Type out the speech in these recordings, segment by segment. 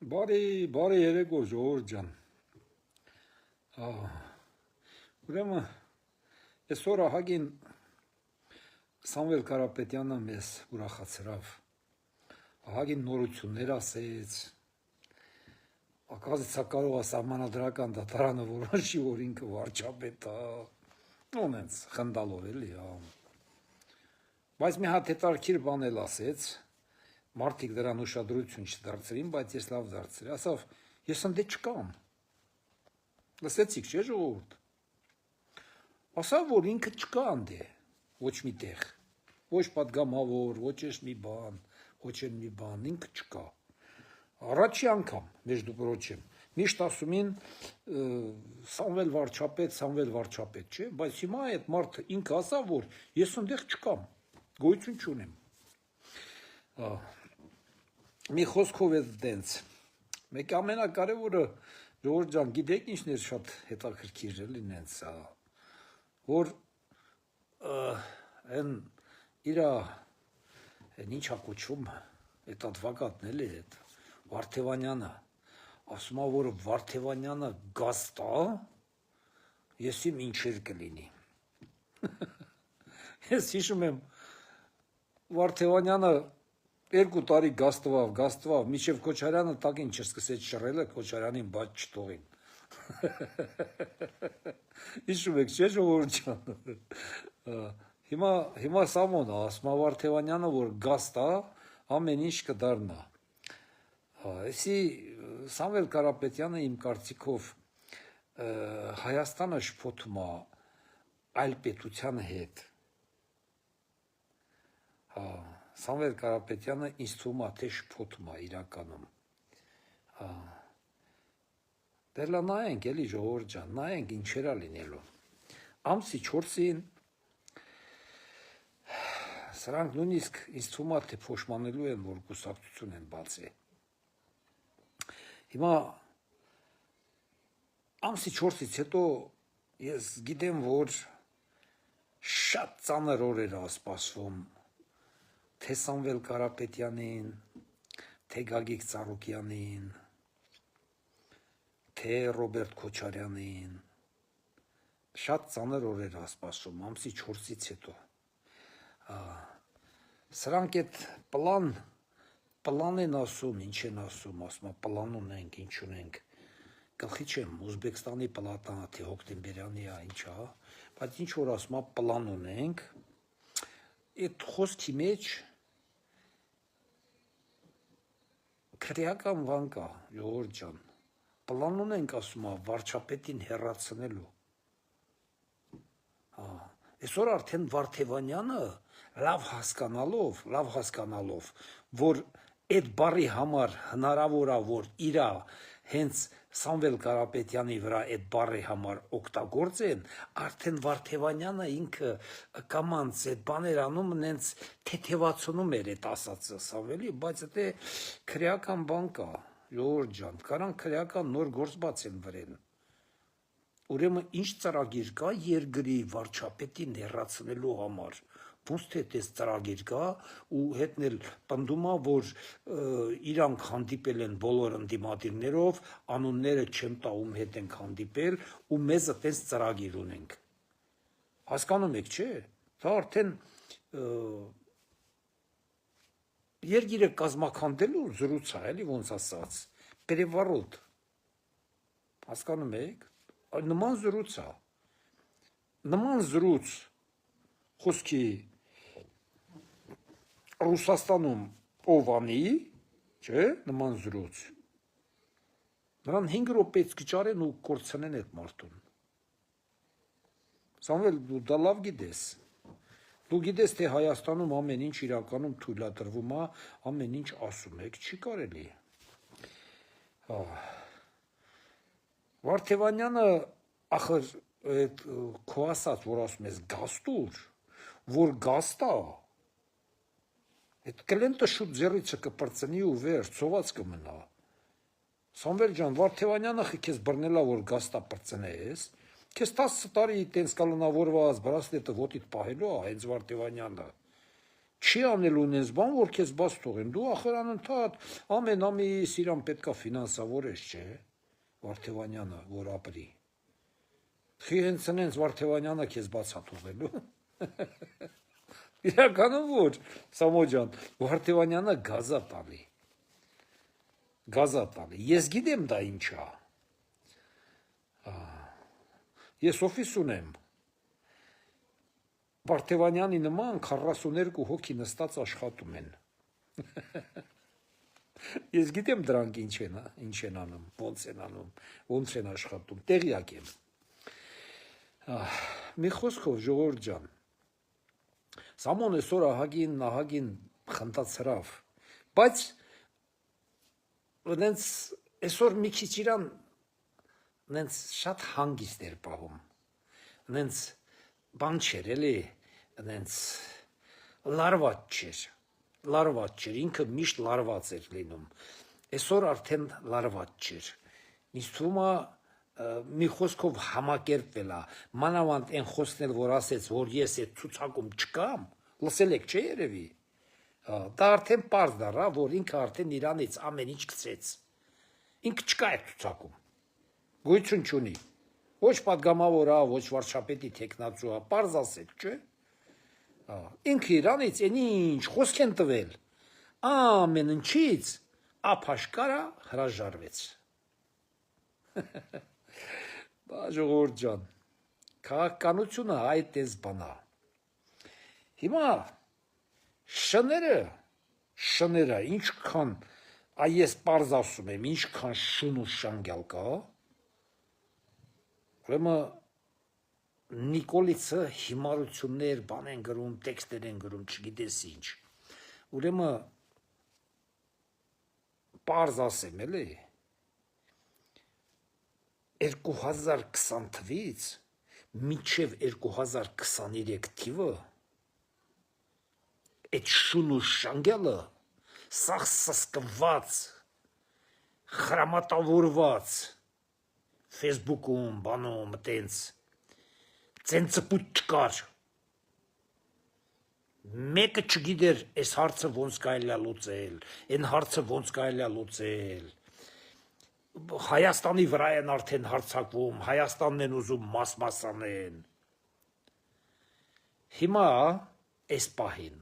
Բարի երեկո ժողովուրդ ջան։ Ուրեմն այսօր ահագին Սամվել Կարապետյանը մեզ ուրախացրավ։ Ահագին նորություններ ասեց։ Ակազիցա կարող է սահմանադրական դատարանը որոշի, որ ինքը վարչապետ է։ Նոնենց խնդալով էլի, Բայց մի հատ հետաքրքիր բան էլ ասեց։ Մարդիկ դրան ուշադրություն չդարձրին, բայց ես լավ դարձրի։ Ասավ, ես ընդե չկամ։ Լսեցիք, չէ՞ ժողովուրդ։ Ասավ, որ ինքը չկա ընդե, ոչ մի տեղ, ոչ պատգամավոր, ոչ մի բան, ինքը չկա։ Առաջի անգամ, между прочим, միշտ ասում են Սամվել վարչապետ, չէ՞, բայց հիմա այդ մարդը ինքը ասավ, որ ես ընդեղ չկամ, գոյություն չունեմ։ Մի խոսքով է դենց։ Մեկ ամենակարևորը ժողովուրդ ջան, գիտեք ինչն էր շատ հետաքրքիր էլի նենց, որ այն իրա ինչա կոչվում, այդ advokatն էլի, այդ Վարդևանյանը, ասում է, որ Վարդևանյանը գաստ է, ես իմ ինչեր կլինի։ Ես հիշում եմ Վարդևանյանը 2 տարի գաստվավ, մինչև Քոչարյանը տակին չսկսեց շռելը, Քոչարյանին բաց չթողին։ Հիշում եք, չէ՞ ժողովուրդ ջան։ Հիմա Սամոն ասում է Վարդևանյանը, որ գաստ է, ամեն ինչ կդառնա։ Այսի Սամվել Կարապետյանը իմ կարծիքով Հայաստանը շփոթում է այլ պետության հետ։ Սամվել Կարապետյանը ինձ թվում է, թե շփոթում է իրականում։ Դե լա նայենք էլի ժողովուրդ ջան, նայենք ինչերա լինելու։ Ամսի 4-ին սրանք նույնիսկ ինձ թվում է, թե փոշմանելու են, որ կուսակցություն են բացի։ Հիմա ամսի 4-ից հետո ես գիտեմ, որ շատ ծանր օրեր է սպասվում թե Սամվել Կարապետյանին, թե Գագիկ Ծառուկյանին, թե Ռոբերտ Քոչարյանին, շատ ծանր օրեր է սպասվում ամսի 4-ից հետո։ Սրանք այդ պլան են ասում, ինչ են ասում, պլան ունենք, ինչ ունենք, գլխի չեմ, Ուզբեկստանի պլատան, թե հոկտեմբերյանի է, ինչ է, բայց ինչ որ ասում է, պլան ունենք, այդ խոսքի մեջ քրեական բան կա, ժողովուրդ ջան, պլան ունենք, ասում է, վարչապետին հեռացնելու։ Այսօր արդեն Վարդևանյանը լավ հասկանալով, որ այդ բառի համար հնարավոր է, որ իրա հենց Սամվել Կարապետյանի վրա այդ բառի համար օգտագործեն, արդեն Վարդևանյանը ինքը կամանց այդ բաներ անում, նենց թեթևացնում էր այդ ասածը Սամվելի, բայց դա քրեական բան կա, ժողովուրդ ջան, կարան քրեական նոր գործ բացեն վրեն։ Ուրեմն ինչ ծրագիր կա երկրի վարչապետին հեռացնելու համար, ոնց թե այս ծրագիր կա ու հետն էլ պնդում է, որ իրանք հանդիպել են բոլոր ընդդիմադիրներով, անունները չեմ տա ում հետ ենք հանդիպել ու մեզ այդպես ծրագիր ունենք։ Հասկանում եք, չէ՞։ Դա արդեն երկիրը կազմաքանդելու զրույց է, էլի ոնց ասած, переворот։ Հասկանում եք։ Նման զրույց է, նման զրույց խոսքի Ռուսաստանում ով անի, չէ, նման զրույց, նրան 5 րոպեից կճարեն ու կորցնեն այդ մարդուն։ Սամվել, դու դա լավ գիտես, դու գիտես, թե Հայաստանում ամեն ինչ իրականում թույլատրվում է, ամեն ինչ ասում եք, չի կարելի։ Վարդևանյանը, ախր, այդ քո ասած, որ ասում ես գաստուր, որ գաստ է, այդ կլենտը շուտ ձեռիցը կպրծնի ու վեր, ծոված կմնա։ Սամվել ջան, Վարդևանյանը քեզ բռնելա, որ գաստա պրծնես, քեզ 10 տարի տենց կալոնավորված բրասլետը ոտիդ պահելու է, հենց Վարդևանյանը։ Չի անել ունես բան, որ քեզ բաց թողեն։ Դու ախր անընդհատ ամեն ամիս իրան պետքա ֆինանսավորես, չէ՞։ Վարդևանյանը, որ ապրի։ Խի հենց նենց Վարդևանյանը քեզ բացա թողելու։ Իրականում որ, Սամո ջան, Վարդևանյանը գազա տալի։ Գազա տալի։ Ես գիտեմ դա ինչ է։ Ես օֆիս ունեմ։ Վարդևանյանի նման 42 հոգի նստած աշխատում են։ Ես գիտեմ դրանք ինչ են անում, ոնց են անում, ոնց են աշխատում, տեղյակ եմ։ Մի խոսքով ժողովուրդ ջան, Սամոն այսօր ահագին խնդացրավ, բայց նենց այսօր մի քիչ իրան նենց շատ հանգիստ էր պահում, նենց բան չէր էլի, նենց լարված չէր, ինքը միշտ լարված էր լինում, այսօր արդեն լարված չէր, ինձ թվում է մի խոսքով համակերպվել է, մանավանդ այն խոսքն էլ, որ ասեց, որ ես այդ ցուցակում չկամ, լսել եք չէ երևի, դա արդեն պարզ դառա, որ ինքը արդեն իրանից ամեն ինչ գցեց, ինքը չկա այդ ցուցակում, գույություն չունի, ոչ պատգամավոր է, ոչ վարչապետի թեկնածու է, պարզ ասեց, չէ, ինքը իրանից այն ինչ խոսք են տվել, ամեն ինչից ափաշկարա հրաժարվեց։ Բա ժողովուրդ ջան, քաղաքականությունը այդ էս բանա։ Հիմա շները, ինչքան, ես պարզ ասում եմ, ինչքան շուն ու շանգյալ կա, ուրեմն Նիկոլիցը հիմարություններ, բան են գրում, տեքստեր են գրում, չգիտես ինչ, ուրեմն պարզ ասեմ էլի, 2020 թվից մինչև 2023 թիվը այդ շուն ու շանգյալը սաղ սսկված, խրամատավորված Facebook-ում, բանում, տենց ծենծպուտ չկար, մեկը չգիտեր այս հարցը ոնց կարելի է լուծել, այն հարցը ոնց կարելի է լուծել, Հայաստանի վրա են արդեն հարձակվում, Հայաստանն են ուզում մաս-մասանեն։ Հիմա այս պահին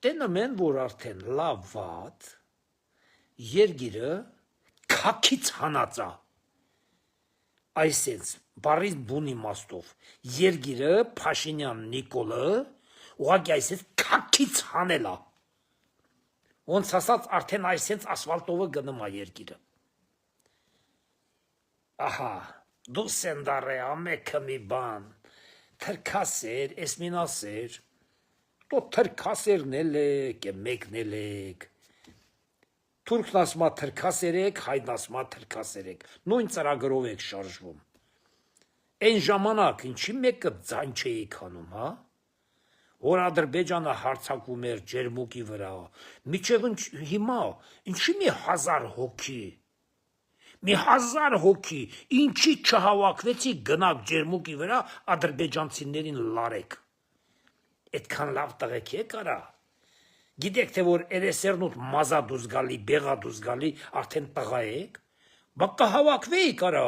տենում են, որ արդեն լավ վատ երգիրը քաքից հանածա, այսենց բարից բուն իմաստով երգիրը Փաշինյան Նիկոլը ուղղակի այսենց քաքից հանելա, ոնց ասած արդեն այսենց ասֆալտովը գնում է երգիրը։ Ահա, դու սենդարե ամեքը մի բան, թրքասեր, էսմինասեր, տո թրքասերն էլ եք, մեկն էլ եք, թուրքն ասմա թրքասեր եք, հայն ասմա թրքասեր եք, նույն ծրագրով եք շարժվում, այն ժամանակ ինչի մեկը ձայն չէիք անում, հա, որ Ադրբեջանը հարձակվում էր ջերմուկի վրա, միջև հիմա, ինչի մի 1000 հոգի, մի 1000 հոգի, ինչի չհավաքվեցի գնաք ջերմուկի վրա ադրբեջանցիներին լարեք, այդքան լավ տղեկ է կարա, գիտեք թե որ երեսերնուտ մազա դուզ գալի, բեղա դուզ գալի, արդեն տղա եք, բա կհավաքվեիք արա,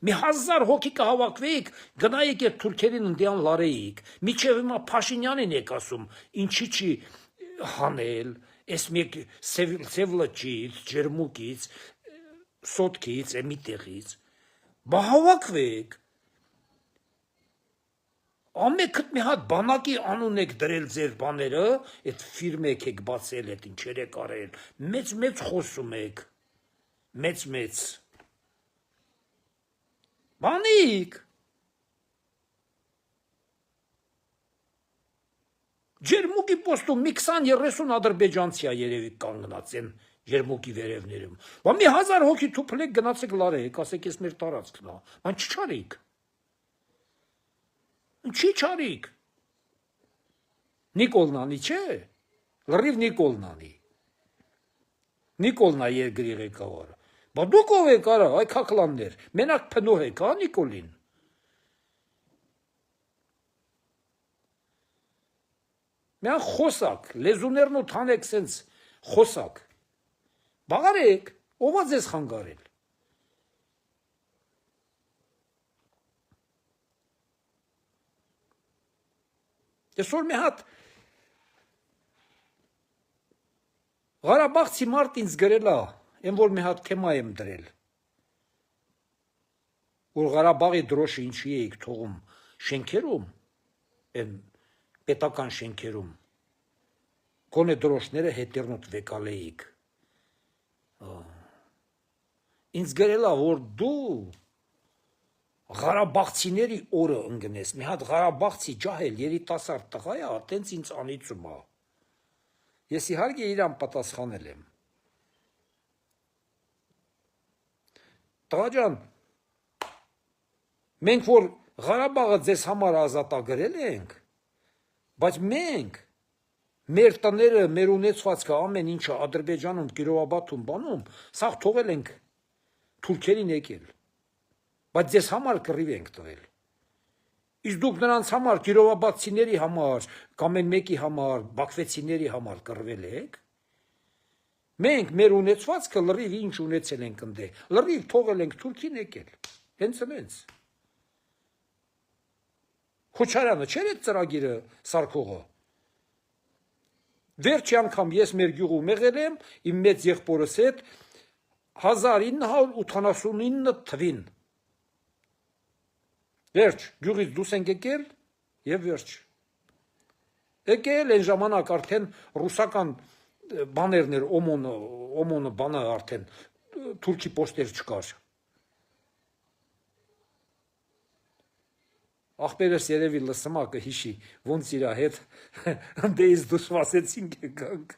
մի 1000 հոգի կհավաքվեիք, գնայիք այդ թուրքերին ընդիան լարեիք, միջև հիմա Փաշինյանին եք ասում, ինչի չի հանել, այս մեկ Սևլոչից, ջերմուկից, սոտքից, մի տեղից, բա հավաքվեք, ամեքդ մի հատ բանակի անուն եք դրել ձեր բաները, այդ ֆիրմեք եք բացել, այդ ինչեր եք արել, մեծ խոսում եք, մեծ, բանիկ, ջերմուկի պոստում մի 20-30 ադրբեջանցի է երևի կանգնած են, ջերմուկի վերևներում, բա մի 1000 հոգի թուփլեք գնացեք լարեք, ասեք ես մեր տարածքն է, բան չչարիք, ինչի չարիք, Նիկոլն անի չէ, լրիվ Նիկոլն անի, Նիկոլն է երկրի ղեկավարը, բա դուք ով եք արա, այ քաքլաններ, մենակ փնոհ եք, հա Նիկոլին, Միան խոսակ, լեզուներն ու թանեք սենց խոսակ, բաղարեք, ովա ձեզ խանգարել։ Այսօր մի հատ Ղարաբաղցի մարդ ինձ գրել է, այն որ մի հատ թեմա եմ դրել, որ Ղարաբաղի դրոշը ինչի էիք թողում շենքերում, այն պետական շենքերում, գոնե դրոշները հետերնոտ վեկալ էիք։ Ինձ գրել է, որ դու Ղարաբաղցիների օրը ընկնես, մի հատ Ղարաբաղցի ջահել երիտասարդ տղա է, տենց ինձ անիծում է։ Ես իհարկե իրան պատասխանել եմ։ Տղա ջան, մենք որ Ղարաբաղը ձեզ համար ազատագրել ենք, բայց մենք մեր տները, մեր ունեցվածքը, ամեն ինչը Ադրբեջանում, Կիրովաբադում, բանում, սաղ թողել ենք թուրքերին եկել, բայց ձեզ համար կռիվ ենք տվել։ Իսկ դուք նրանց համար, Կիրովաբադցիների համար, կամ են մեկի համար, բաքվեցիների համար կռվել եք, մենք մեր ունեցվածքը լրիվ ինչ ունեցել ենք ընդե, լրիվ թողել ենք թուրքին եկել, հենց։ Քոչարյանը չէր այդ ծրագիրը սարքողը։ Վերջի անգամ ես մեր գյուղում եղել եմ, իմ մեծ եղբորս հետ 1989 թվին։ Վերջ, գյուղից դուրս ենք եկել եւ վերջ։ Եկել այն ժամանակ արդեն ռուսական բաներներ, օմոնը բանը արդեն թուրքի պոստեր չկար։ Ախպերս երևի լսմա կհիշի, ոնց իրա հետ դեից դուշվասեցինք եկանք։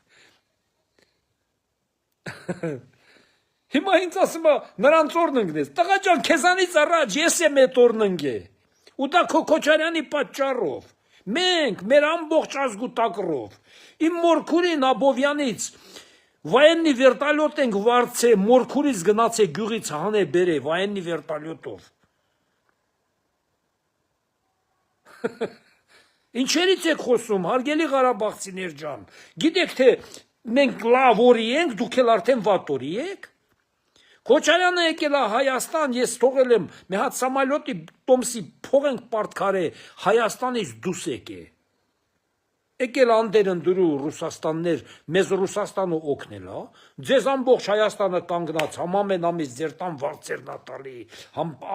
Հիմա ինձ ասում է, նրանց օրն ընկնես, տղա ջան, քեզանից առաջ ես եմ այդ օրն ընկե, ու դա քո Քոչարյանի պատճառով, մենք, մեր ամբողջ ազգուտակրով, իմ մորքուրին Աբովյանից, վայեննի վերտալյոտ ենք վարձե, մորքուրից գնացե գյուղից հանե բերե, վայեննի վերտալյոտով։ Ինչերից եք խոսում, հարգելի Ղարաբաղցիներ ջան, գիտեք թե մենք լավ օրի ենք, դուք էլ արդեն վատ օրի եք։ Քոչարյանը եկել է Հայաստան, ես թողել եմ մի հատ սամալյոտի տոմսի փող ենք պարտքարե, Հայաստանից դուս եկե։ Եկել անդերն դրու Ռուսաստաններ, մեզ Ռուսաստանը օգնել, ձեզ ամբողջ Հայաստանը կանգնած, համամեն ամիս ձեր տան վարձերն ա տալի,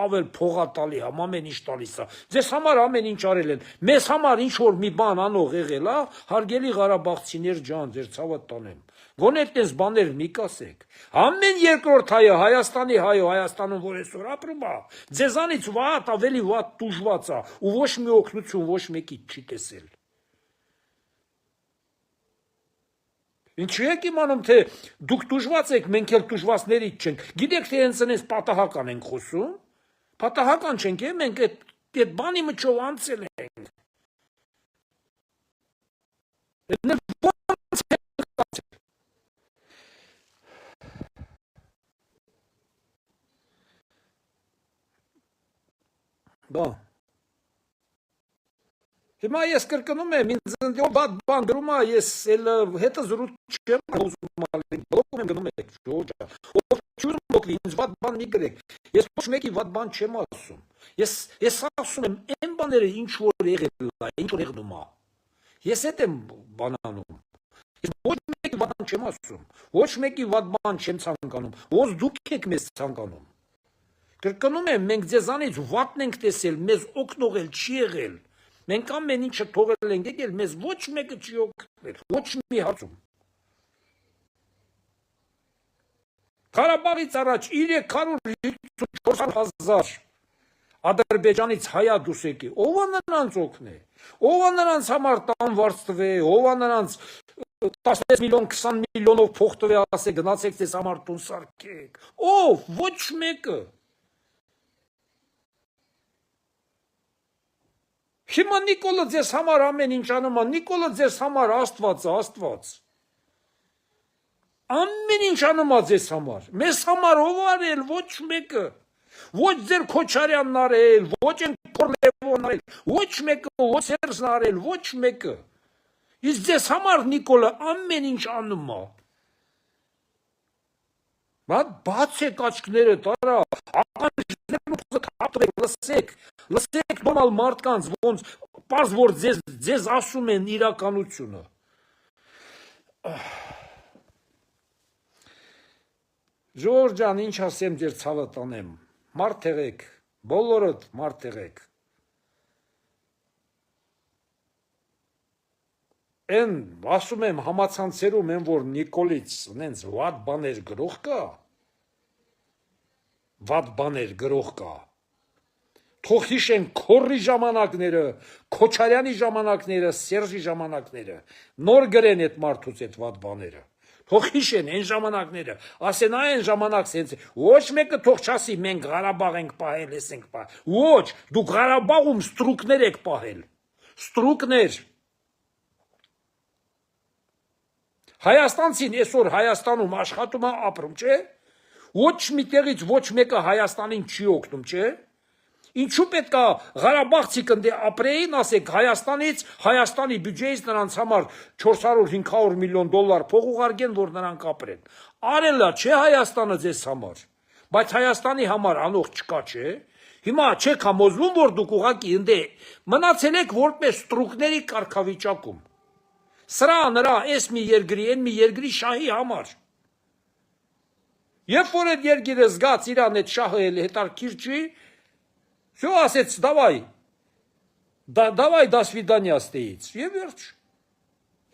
ավել փողա տալի, համամեն ինչ տալիս է, ձեզ համար ամեն ինչ արել են, մեզ համար ինչ որ մի բան անող եղել, հարգելի Ղարաբաղցիներ ջան, ձեր ցավը տանեմ, գոնե այդպես բաներ մի կասեք, ամեն երկրորդ հայը, Հայաստանի հայը, Հայաստանում որ այսօր ապրում է, ձեզանից վատ, ավելի վատ տուժված է, ու ոչ մի օգնություն ոչ մեկի չի տեսել։ Ինչու եք իմանում, թե դուք տուժված եք, մենք էլ տուժվածներից չենք, գիտեք, թե հենց այնպես պատահական ենք խոսում, պատահական չենք, մենք այդ բանի միջով անցել ենք։ Բա Հիմա ես կրկնում եմ, ինձ բադ բան գրում է, ես էլ հետը զրույց չեմ ուզում ալին, բլոկում եմ գնում եք, Ժորջա, ով չուրում բլոկվի, ինձ վատ բան մի գրեք, ես ոչ մեկի վատ բան չեմ ասում, ես ասում եմ, այն բաները ինչ որ եղել է, ինչ որ եղնում է, ես հետ եմ բանանում, ես ոչ մեկի վատ բան չեմ ասում, ոչ մեկի վատ բան չեմ ցանկանում, ոնց դուք եք մեզ ցանկանում, կրկնում եմ, մենք ձեզանից վատն ենք տեսել, մեզ օգնող էլ չի եղել, մենք ամեն ինչը թողել ենք եկել, մեզ ոչ մեկը չի օգնել, ոչ մի հարցում։ Ղարաբաղից առաջ 354,000 Ադրբեջանից հայա դուս եկի, ով է նրանց օգնե, ով է նրանց համար տան վարձ տվե, ով է նրանց 16 միլիոն, 20 միլիոնով փող տվե, ասե գնացեք ձեզ համար տուն սարքեք, ով, ոչ մեկը։ Հիմա Նիկոլը ձեզ համար ամեն ինչ անում է, Նիկոլը ձեզ համար Աստված է, Աստված։ Ամեն ինչ անում է ձեզ համար, մեզ համար ով արել, ոչ մեկը, ոչ ձեր Քոչարյանն արել, ոչ են Կորլևոն արել, ոչ մեկը, ոչ Սերժն արել, ոչ մեկը։ Իսկ ձեզ համար Նիկոլը ամեն ինչ անում է։ Բացեք աչքները, տարա, լսեք նորմալ մարդկանց, ոնց պարզ որ ձեզ ասում են իրականությունը։ Ժողովուրդ ջան, ինչ ասեմ ձեր ցավը տանեմ, մարդ եղեք, բոլորդ մարդ եղեք։ Են, ասում եմ, համացանցերում են, որ Նիկոլից նենց վատ բաներ գրող կա, վատ բաներ գրող կա, թող հիշեն Քորի ժամանակները, Քոչարյանի ժամանակները, Սերժի ժամանակները, նոր գրեն այդ մարդուց այդ վատ բաները, թող հիշեն այն ժամանակները, ասեն այն ժամանակ սենց, ոչ մեկը թող չասի մենք Ղարաբաղ ենք պահել, ես ենք պահել, ոչ, դուք Ղարաբաղում ստրուկներ եք պահել, ստրուկներ, Հայաստանցին այսօր Հայաստանում աշխատում է ապրում, չէ, ոչ մի տեղից ոչ մեկը Հայաստանին չի օգնում, չէ, ինչու պետք է Ղարաբաղցիք ընդ ապրեին, ասեք Հայաստանից, Հայաստանի բյուջեից նրանց համար 400-500 միլիոն դոլար փող ուղարկեն, որ նրանք ապրեն, արելա չէ Հայաստանը ձեզ համար, բայց Հայաստանի համար անող չկա, չէ, հիմա չեք համոզվում, որ դուք ուղղակի ընդ մնացել եք որպես ստրուկների կարգավիճակում, սրա նրա այս մի երկրի, այն մի երկրի շահի համար, երբ որ այդ երկիրը զգաց իրան այդ շահը էլ հետարքիր չի, Все, ասեց, давай, до свидания ստեից, և վերջ,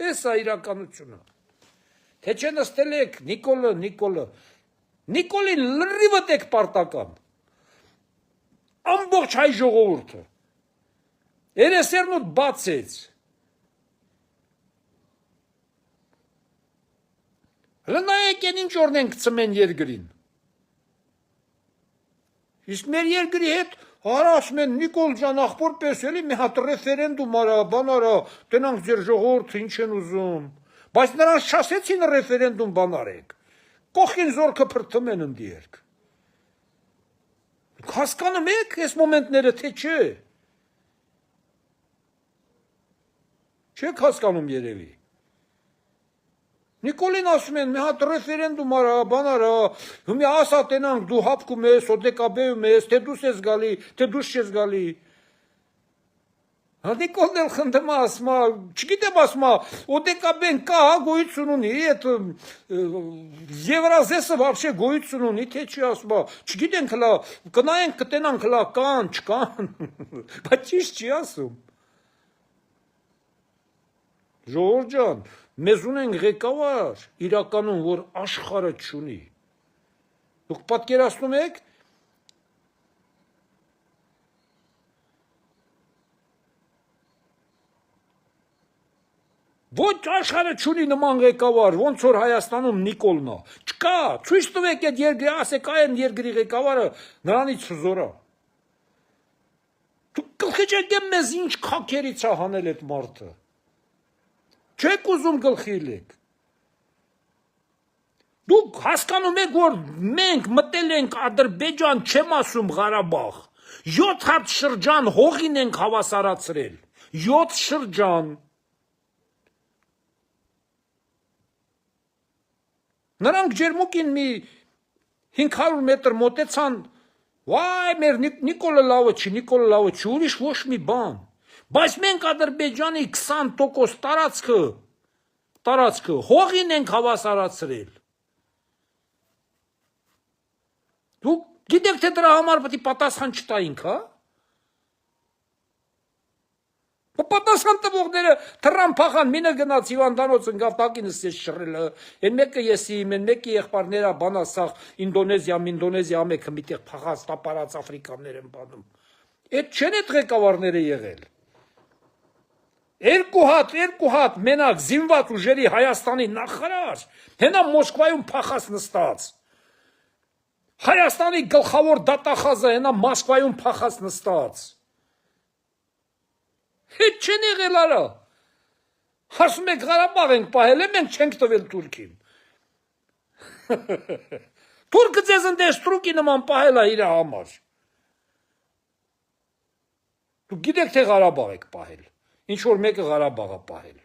ես է իրականությունը, թե չէ նստել եք, Նիկոլին լրիվդ եք պարտական, ամբողջ հայ ժողովուրդը, երեսերնուտ բացեց, լնայեք են ինչ օրն ենք ծմեն երկրին, իսկ մեր երկրի հետ հարասում են Նիկոլ ջան ախպոր պես էլի մի հատ ռեֆերենդում արա, բան արա, տնանք ձեր ժողովուրդը ինչ են ուզում, բայց նրանց չասեցին ռեֆերենդում բան արեք, կողքին զորքը փրթում են ընդ երկ, հասկանում եք այս մոմենտները թե չէ, չեք հասկանում երևի, Նիկոլին ասում են, մի հատ ռեֆերենդում արա, բան արա, հիմա ասա տենանք դու հապկում ես, օդեկաբեում ես, թե դուս ես գալի, թե դուս չես գալի։ Նիկոլն էլ խնդում ասում, չգիտեմ ասում, օդեկաբեն կա, գոյություն ունի, այդ Եվրազեսը вообще գոյություն ունի, թե չի ասում, չգիտենք հլա, կնայենք կտենանք հլա կան, չկան, բայց ճիշտ չի ասում։ Ժողովուրդ ջան, մեզ ունենք ղեկավար, իրականում, որ աշխարհը չունի։ Դուք պատկերացնում եք, ոչ աշխարհը չունի նման ղեկավար, ոնց որ Հայաստանում Նիկոլն է, չկա, ցույց տվեք այդ երկրի, ասեք այն երկրի ղեկավարը նրանից զորա։ Դուք գլխի չեք մեզ ինչ քաքերից է հանել այդ մարդը։ Չեք ուզում գլխի լեք։ Դուք հասկանում եք, որ մենք մտել ենք Ադրբեջան, չեմ ասում Ղարաբաղ, 7 հատ շրջան հողին ենք հավասարացրել, 7 շրջան։ Նրանք ջերմուկին մի 500 մետր մոտեցան, վայ, մեր Նիկոլը լավը չի, ուրիշ ոչ մի բան։ Բայց մենք Ադրբեջանի 20% տարածքը հողին ենք հավասարացրել։ Դուք գիտեք, թե դրա համար պետք է պատասխան չտայինք, հա? Պատասխան տվողները թռան փախան, մինը գնաց հիվանդանոց ընկավ տակինս ես շռելը, են մեկը եսի իմ, են մեկի եղբայրները բանա սաղ Ինդոնեզիա մեկը միտեղ փախած տապարած Աֆրիկաններ են բանում։ Այդ չեն այդ ղեկավարները եղել։ Երկու հատ մենակ զինված ուժերի Հայաստանի նախարար, հենա Մոսկվայում փախած նստած։ Հայաստանի գլխավոր դատախազը հենա Մոսկվայում փախած նստած։ Հետ չեն եղել արա։ Ասում եք Ղարաբաղ ենք պահել, մենք չենք տվել Թուրքին։ Թուրքը ձեզ ընդ ստրուկի նման պահել է իր համար։ Դուք գիտեք, թե Ղարաբաղ եք պահել։ Ինչ որ մեկը Ղարաբաղ է պահել։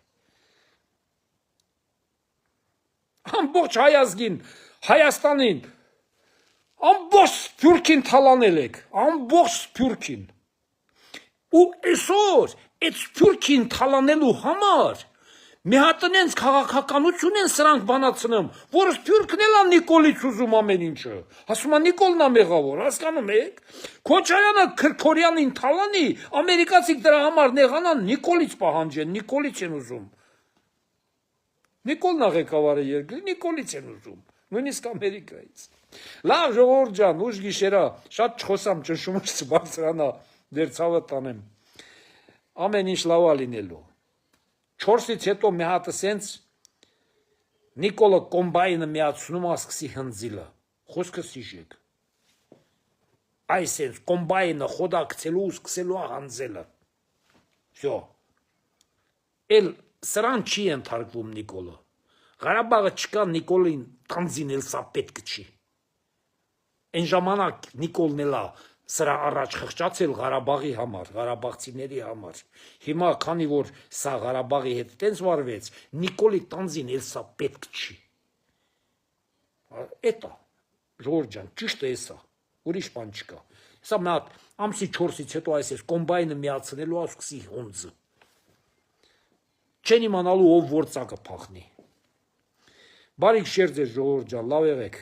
Ամբողջ հայազգին, Հայաստանին, ամբողջ Սփյուռքին թալանել եք, ամբողջ Սփյուռքին։ Ու այսօր այդ Սփյուռքին թալանելու համար մի հատ այնց քաղաքականություն են սրանք բանացնում, որ Սփյուռքն էլ է Նիկոլից ուզում ամեն ինչը։ Ասում է Նիկոլն է մեղավոր, հասկանում եք։ Քոչարյանը Քրքորյանին թալանի, ամերիկացիք դրա համար նեղանան, Նիկոլից պահանջեն, Նիկոլից են ուզում։ Նիկոլն է ղեկավարը երկրի, Նիկոլից են ուզում, նույնիսկ Ամերիկայից։ Լավ ժողովուրդ ջան, ուշ գիշերա, շատ չխոսամ ճնշումից բարձրանա, դեր ցավը տանեմ։ Ամեն ինչ լավ է լինելու։ 4-ից հետո մի հատ սենց Նիկոլը կոմբայնը միացնում է սկսի հնձիլը։ Խոսքը սիշեք։ Այս սենց կոմբայնը խոդակցելու ու սկսելու է հնձելը։ Всё։ Էլ սրան չի ենթարկվում Նիկոլը։ Ղարաբաղը չկա Նիկոլին տանձինել սա պետք չի։ Այն ժամանակ Նիկոլն էլա սրա առաջ խղճացել Ղարաբաղի համար, Ղարաբաղցիների համար։ Հիմա քանի որ սա Ղարաբաղի հետ տենց վարվեց, Նիկոլի տանձինել սա պետք չի։ Էտա ժողովուրդ ջան, ճիշտ է սա։ Ուրիշ բան չկա։ Սա մի հատ ամսի 4-ից հետո այսպես կոմբայնը միացնելու է սկսի հունձը։ Չեն իմանալու ով որ ծակը փախնի։ Բարիք շերձեր ժողովուրդ ջան, լավ եղեք։